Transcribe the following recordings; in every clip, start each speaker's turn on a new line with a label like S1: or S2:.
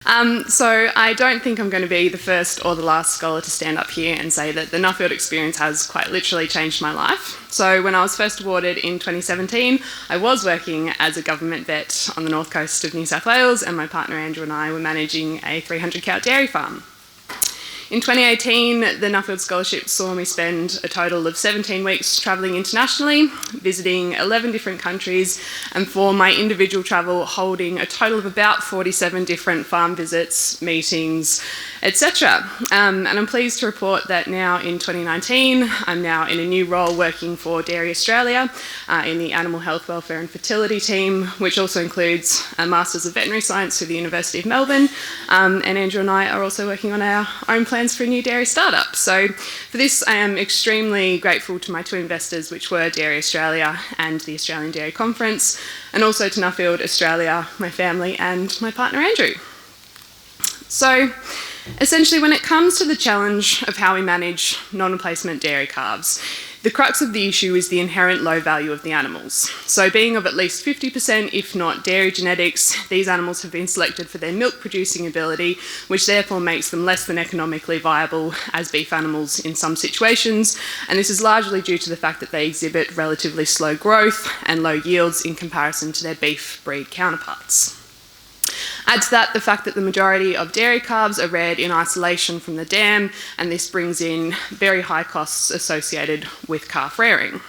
S1: So I don't think I'm going to be the first or the last scholar to stand up here and say that the Nuffield experience has quite literally changed my life. So when I was first awarded in 2017, I was working as a government vet on the north coast of New South Wales, and my partner Andrew and I were managing a 300-cow dairy farm. In 2018, the Nuffield Scholarship saw me spend a total of 17 weeks travelling internationally, visiting 11 different countries, and for my individual travel, holding a total of about 47 different farm visits, meetings, etc. And I'm pleased to report that now in 2019, I'm now in a new role working for Dairy Australia in the Animal Health, Welfare and Fertility team, which also includes a Masters of Veterinary Science through the University of Melbourne. And Andrew and I are also working on our own plans for a new dairy startup. So for this, I am extremely grateful to my two investors, which were Dairy Australia and the Australian Dairy Conference, and also to Nuffield Australia, my family, and my partner Andrew. So essentially, when it comes to the challenge of how we manage non-replacement dairy calves, the crux of the issue is the inherent low value of the animals. So being of at least 50%, if not dairy genetics, these animals have been selected for their milk producing ability, which therefore makes them less than economically viable as beef animals in some situations. And this is largely due to the fact that they exhibit relatively slow growth and low yields in comparison to their beef breed counterparts. Add to that the fact that the majority of dairy calves are reared in isolation from the dam, and this brings in very high costs associated with calf rearing.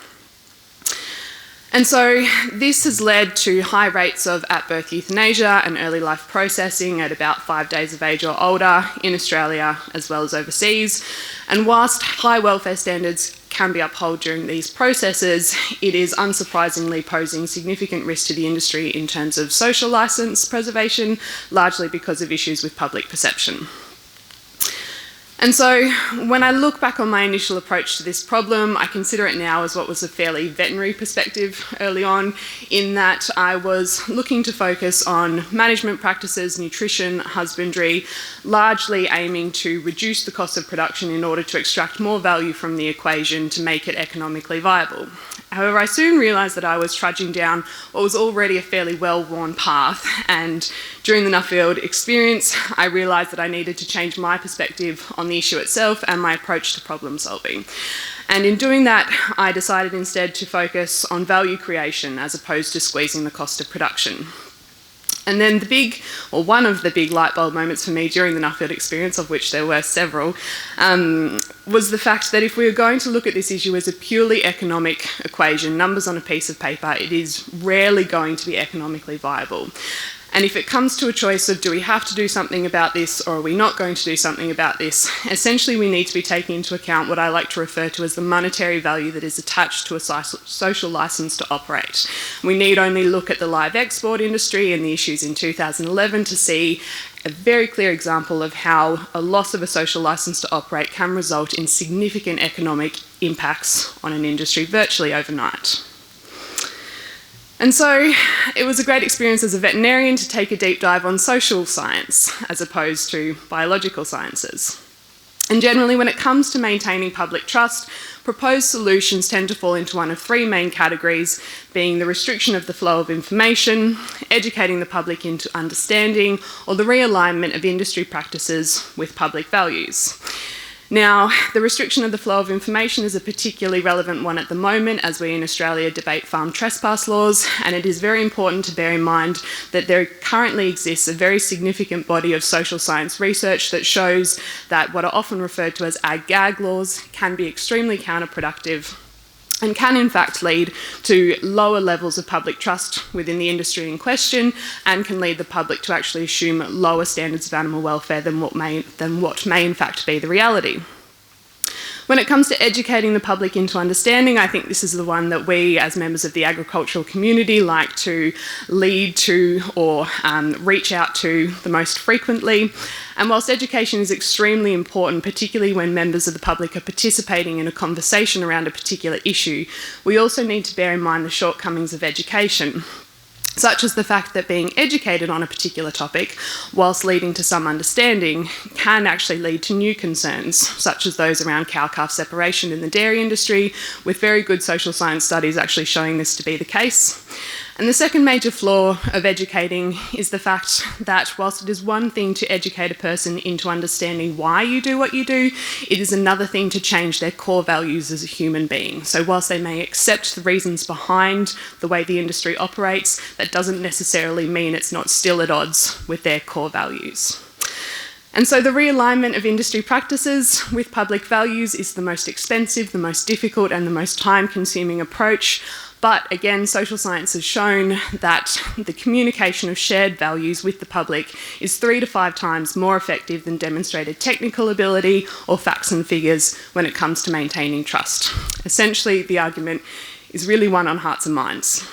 S1: And so this has led to high rates of at-birth euthanasia and early life processing at about 5 days of age or older in Australia as well as overseas. And whilst high welfare standards can be upheld during these processes, it is unsurprisingly posing significant risk to the industry in terms of social licence preservation, largely because of issues with public perception. And so when I look back on my initial approach to this problem, I consider it now as what was a fairly veterinary perspective early on, in that I was looking to focus on management practices, nutrition, husbandry, largely aiming to reduce the cost of production in order to extract more value from the equation to make it economically viable. However, I soon realised that I was trudging down what was already a fairly well-worn path, and during the Nuffield experience, I realised that I needed to change my perspective on the issue itself and my approach to problem solving. And in doing that, I decided instead to focus on value creation as opposed to squeezing the cost of production. And then one of the big light bulb moments for me during the Nuffield experience, of which there were several, was the fact that if we were going to look at this issue as a purely economic equation, numbers on a piece of paper, it is rarely going to be economically viable. And if it comes to a choice of do we have to do something about this or are we not going to do something about this, essentially we need to be taking into account what I like to refer to as the monetary value that is attached to a social licence to operate. We need only look at the live export industry and the issues in 2011 to see a very clear example of how a loss of a social licence to operate can result in significant economic impacts on an industry virtually overnight. And so it was a great experience as a veterinarian to take a deep dive on social science as opposed to biological sciences. And generally, when it comes to maintaining public trust, proposed solutions tend to fall into one of three main categories, being the restriction of the flow of information, educating the public into understanding, or the realignment of industry practices with public values. Now, the restriction of the flow of information is a particularly relevant one at the moment as we in Australia debate farm trespass laws, and it is very important to bear in mind that there currently exists a very significant body of social science research that shows that what are often referred to as ag-gag laws can be extremely counterproductive and can in fact lead to lower levels of public trust within the industry in question, and can lead the public to actually assume lower standards of animal welfare than what may in fact be the reality. When it comes to educating the public into understanding, I think this is the one that we as members of the agricultural community like to lead to or reach out to the most frequently. And whilst education is extremely important, particularly when members of the public are participating in a conversation around a particular issue, we also need to bear in mind the shortcomings of education, such as the fact that being educated on a particular topic, whilst leading to some understanding, can actually lead to new concerns, such as those around cow-calf separation in the dairy industry, with very good social science studies actually showing this to be the case. And the second major flaw of educating is the fact that whilst it is one thing to educate a person into understanding why you do what you do, it is another thing to change their core values as a human being. So whilst they may accept the reasons behind the way the industry operates, that doesn't necessarily mean it's not still at odds with their core values. And so the realignment of industry practices with public values is the most expensive, the most difficult, and the most time-consuming approach. But again, social science has shown that the communication of shared values with the public is 3 to 5 times more effective than demonstrated technical ability or facts and figures when it comes to maintaining trust. Essentially, the argument is really one on hearts and minds.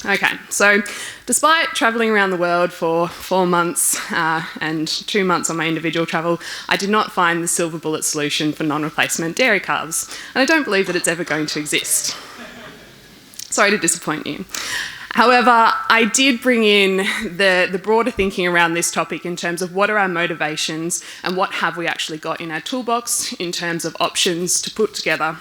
S1: Okay, so despite travelling around the world for 4 months and 2 months on my individual travel, I did not find the silver bullet solution for non-replacement dairy calves, and I don't believe that it's ever going to exist. Sorry to disappoint you. However, I did bring in the broader thinking around this topic in terms of what are our motivations and what have we actually got in our toolbox in terms of options to put together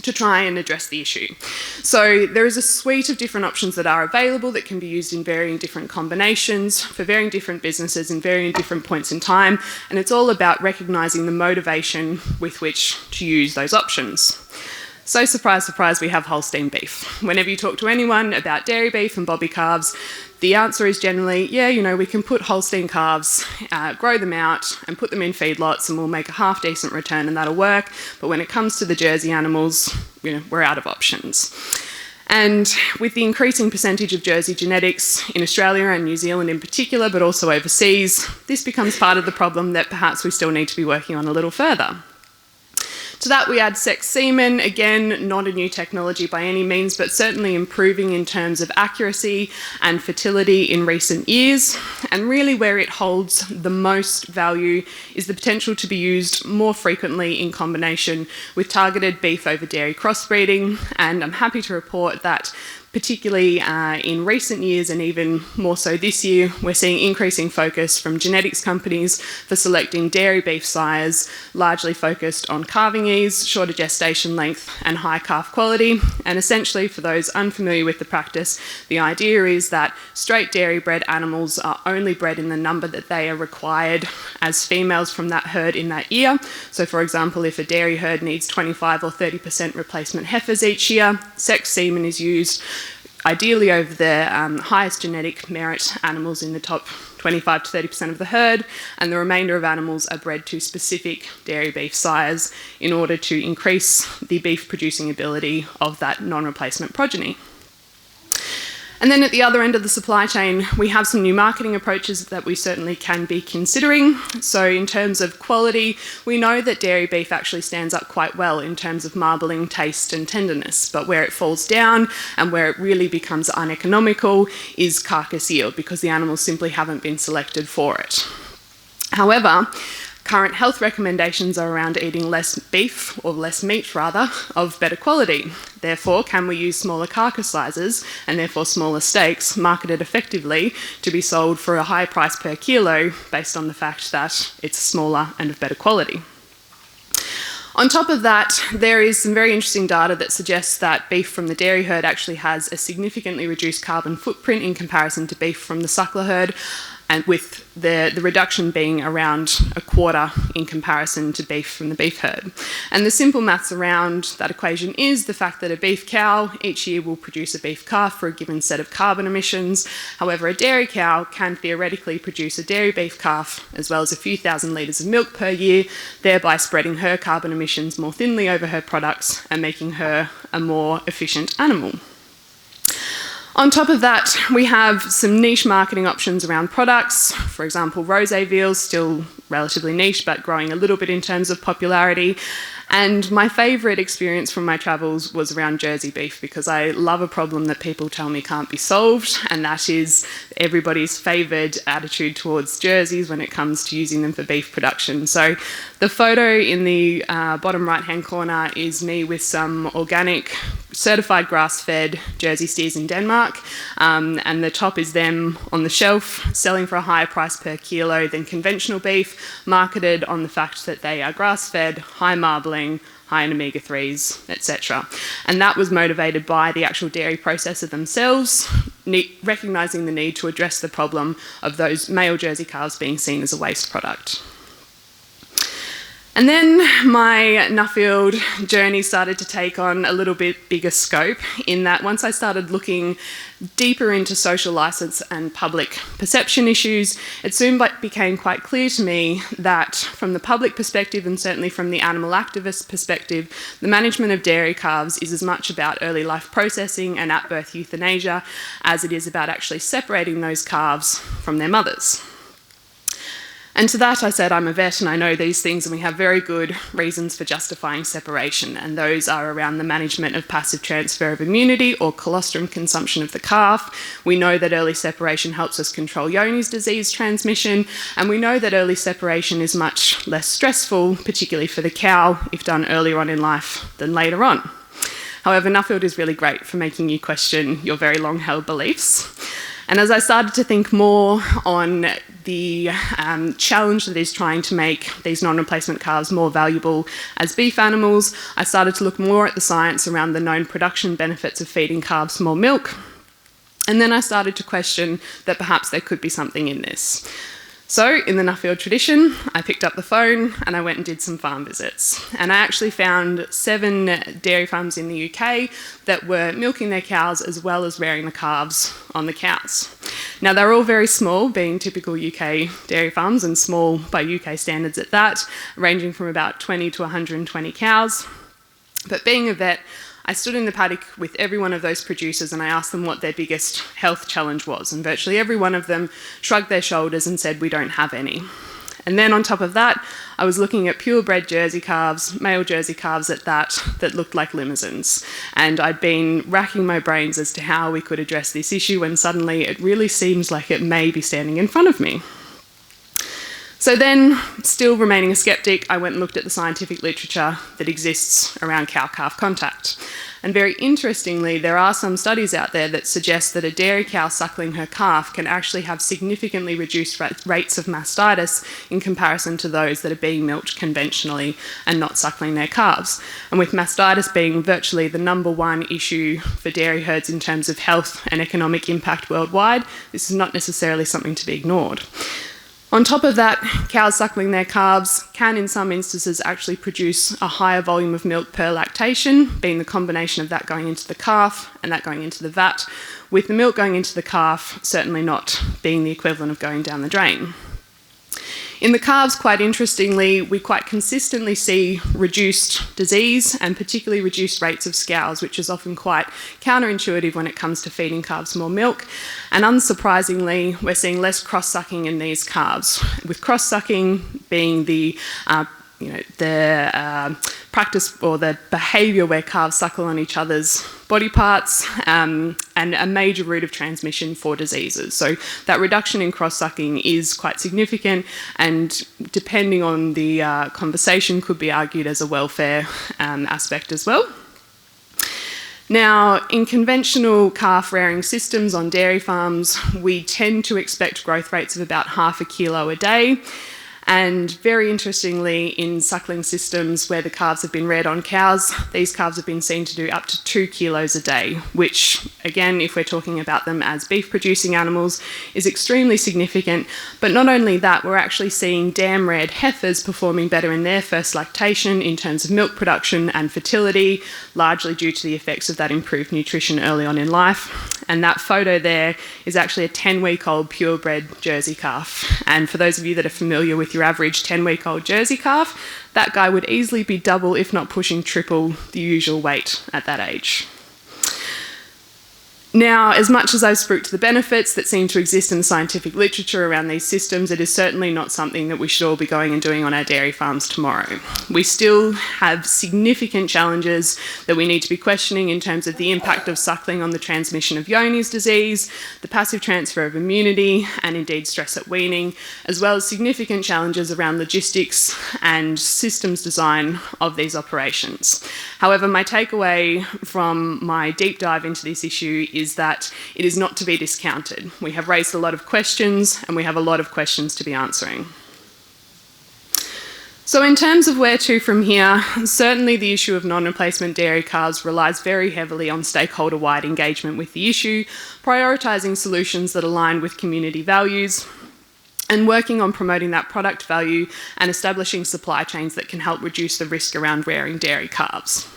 S1: to try and address the issue. So there is a suite of different options that are available that can be used in varying different combinations for varying different businesses in varying different points in time, and it's all about recognising the motivation with which to use those options. So surprise, surprise, we have Holstein beef. Whenever you talk to anyone about dairy beef and bobby calves, the answer is generally, yeah, you know, we can put Holstein calves, grow them out and put them in feedlots and we'll make a half decent return and that'll work. But when it comes to the Jersey animals, you know, we're out of options. And with the increasing percentage of Jersey genetics in Australia and New Zealand in particular, but also overseas, this becomes part of the problem that perhaps we still need to be working on a little further. To that we add sex semen, again, not a new technology by any means, but certainly improving in terms of accuracy and fertility in recent years. And really where it holds the most value is the potential to be used more frequently in combination with targeted beef over dairy crossbreeding. And I'm happy to report that particularly in recent years and even more so this year, we're seeing increasing focus from genetics companies for selecting dairy beef sires, largely focused on calving ease, shorter gestation length and high calf quality. And essentially, for those unfamiliar with the practice, the idea is that straight dairy bred animals are only bred in the number that they are required as females from that herd in that year. So for example, if a dairy herd needs 25 or 30% replacement heifers each year, sex semen is used ideally over the highest genetic merit animals in the top 25 to 30% of the herd, and the remainder of animals are bred to specific dairy beef sires in order to increase the beef producing ability of that non-replacement progeny. And then at the other end of the supply chain, we have some new marketing approaches that we certainly can be considering. So in terms of quality, we know that dairy beef actually stands up quite well in terms of marbling, taste and tenderness, but where it falls down and where it really becomes uneconomical is carcass yield, because the animals simply haven't been selected for it. However, current health recommendations are around eating less beef, or less meat rather, of better quality. Therefore, can we use smaller carcass sizes, and therefore smaller steaks, marketed effectively to be sold for a high price per kilo based on the fact that it's smaller and of better quality? On top of that, there is some very interesting data that suggests that beef from the dairy herd actually has a significantly reduced carbon footprint in comparison to beef from the suckler herd, and with the reduction being around a quarter in comparison to beef from the beef herd. And the simple maths around that equation is the fact that a beef cow each year will produce a beef calf for a given set of carbon emissions. However, a dairy cow can theoretically produce a dairy beef calf as well as a few thousand litres of milk per year, thereby spreading her carbon emissions more thinly over her products and making her a more efficient animal. On top of that, we have some niche marketing options around products. For example, rosé veal, still relatively niche, but growing a little bit in terms of popularity. And my favourite experience from my travels was around Jersey beef, because I love a problem that people tell me can't be solved, and that is everybody's favoured attitude towards Jerseys when it comes to using them for beef production. So the photo in the bottom right-hand corner is me with some organic, certified grass-fed Jersey steers in Denmark, and the top is them on the shelf selling for a higher price per kilo than conventional beef, marketed on the fact that they are grass-fed, high marbling, high in omega-3s, etc. And that was motivated by the actual dairy processor themselves, recognising the need to address the problem of those male Jersey calves being seen as a waste product. And then my Nuffield journey started to take on a little bit bigger scope, in that once I started looking deeper into social licence and public perception issues, it soon became quite clear to me that from the public perspective, and certainly from the animal activist perspective, the management of dairy calves is as much about early life processing and at-birth euthanasia as it is about actually separating those calves from their mothers. And to that I said, I'm a vet and I know these things, and we have very good reasons for justifying separation, and those are around the management of passive transfer of immunity or colostrum consumption of the calf. We know that early separation helps us control Johne's disease transmission, and we know that early separation is much less stressful, particularly for the cow, if done earlier on in life than later on. However, Nuffield is really great for making you question your very long-held beliefs. And as I started to think more on the challenge that is trying to make these non-replacement calves more valuable as beef animals, I started to look more at the science around the known production benefits of feeding calves more milk. And then I started to question that perhaps there could be something in this. So, in the Nuffield tradition, I picked up the phone and I went and did some farm visits. And I actually found 7 dairy farms in the UK that were milking their cows as well as rearing the calves on the cows. Now, they're all very small, being typical UK dairy farms, and small by UK standards at that, ranging from about 20 to 120 cows. But being a vet, I stood in the paddock with every one of those producers and I asked them what their biggest health challenge was, and virtually every one of them shrugged their shoulders and said, we don't have any. And then on top of that, I was looking at purebred Jersey calves, male Jersey calves at that looked like limousines. And I'd been racking my brains as to how we could address this issue when suddenly it really seems like it may be standing in front of me. So then, still remaining a sceptic, I went and looked at the scientific literature that exists around cow-calf contact. And very interestingly, there are some studies out there that suggest that a dairy cow suckling her calf can actually have significantly reduced rates of mastitis in comparison to those that are being milked conventionally and not suckling their calves. And with mastitis being virtually the #1 issue for dairy herds in terms of health and economic impact worldwide, this is not necessarily something to be ignored. On top of that, cows suckling their calves can in some instances actually produce a higher volume of milk per lactation, being the combination of that going into the calf and that going into the vat, with the milk going into the calf certainly not being the equivalent of going down the drain. In the calves, quite interestingly, we quite consistently see reduced disease and particularly reduced rates of scours, which is often quite counterintuitive when it comes to feeding calves more milk. And unsurprisingly, we're seeing less cross-sucking in these calves, with cross-sucking being the practice or the behaviour where calves suckle on each other's body parts and a major route of transmission for diseases. So that reduction in cross-sucking is quite significant, and depending on the conversation could be argued as a welfare aspect as well. Now, in conventional calf rearing systems on dairy farms, we tend to expect growth rates of about 0.5 kilo a day. And very interestingly, in suckling systems where the calves have been reared on cows, these calves have been seen to do up to 2 kilos a day, which, again, if we're talking about them as beef-producing animals, is extremely significant. But not only that, we're actually seeing dam-reared heifers performing better in their first lactation in terms of milk production and fertility, largely due to the effects of that improved nutrition early on in life. And that photo there is actually a 10-week-old purebred Jersey calf. And for those of you that are familiar with your average 10-week-old Jersey calf, that guy would easily be double, if not pushing triple, the usual weight at that age. Now, as much as I've spoke to the benefits that seem to exist in the scientific literature around these systems, it is certainly not something that we should all be going and doing on our dairy farms tomorrow. We still have significant challenges that we need to be questioning in terms of the impact of suckling on the transmission of Johne's disease, the passive transfer of immunity, and indeed stress at weaning, as well as significant challenges around logistics and systems design of these operations. However, my takeaway from my deep dive into this issue is that it is not to be discounted. We have raised a lot of questions and we have a lot of questions to be answering. So in terms of where to from here, certainly the issue of non-replacement dairy calves relies very heavily on stakeholder-wide engagement with the issue, prioritising solutions that align with community values, and working on promoting that product value and establishing supply chains that can help reduce the risk around rearing dairy calves.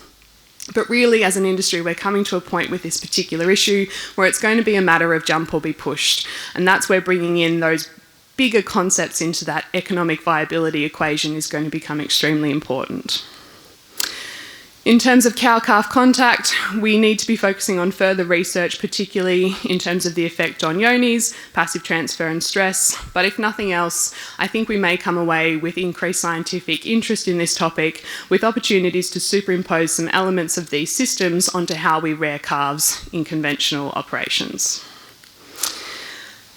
S1: But really, as an industry, we're coming to a point with this particular issue where it's going to be a matter of jump or be pushed, and that's where bringing in those bigger concepts into that economic viability equation is going to become extremely important. In terms of cow-calf contact, we need to be focusing on further research, particularly in terms of the effect on yonis, passive transfer and stress, but if nothing else, I think we may come away with increased scientific interest in this topic, with opportunities to superimpose some elements of these systems onto how we rear calves in conventional operations.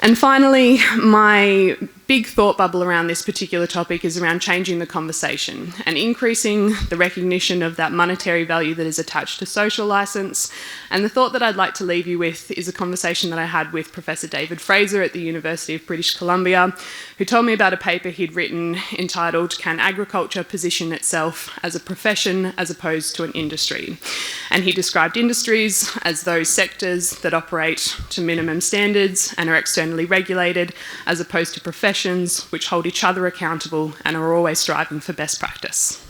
S1: And finally, my big thought bubble around this particular topic is around changing the conversation and increasing the recognition of that monetary value that is attached to social licence. And the thought that I'd like to leave you with is a conversation that I had with Professor David Fraser at the University of British Columbia, who told me about a paper he'd written entitled "Can Agriculture Position Itself as a Profession as Opposed to an Industry?" And he described industries as those sectors that operate to minimum standards and are externally regulated, as opposed to professions which hold each other accountable and are always striving for best practice.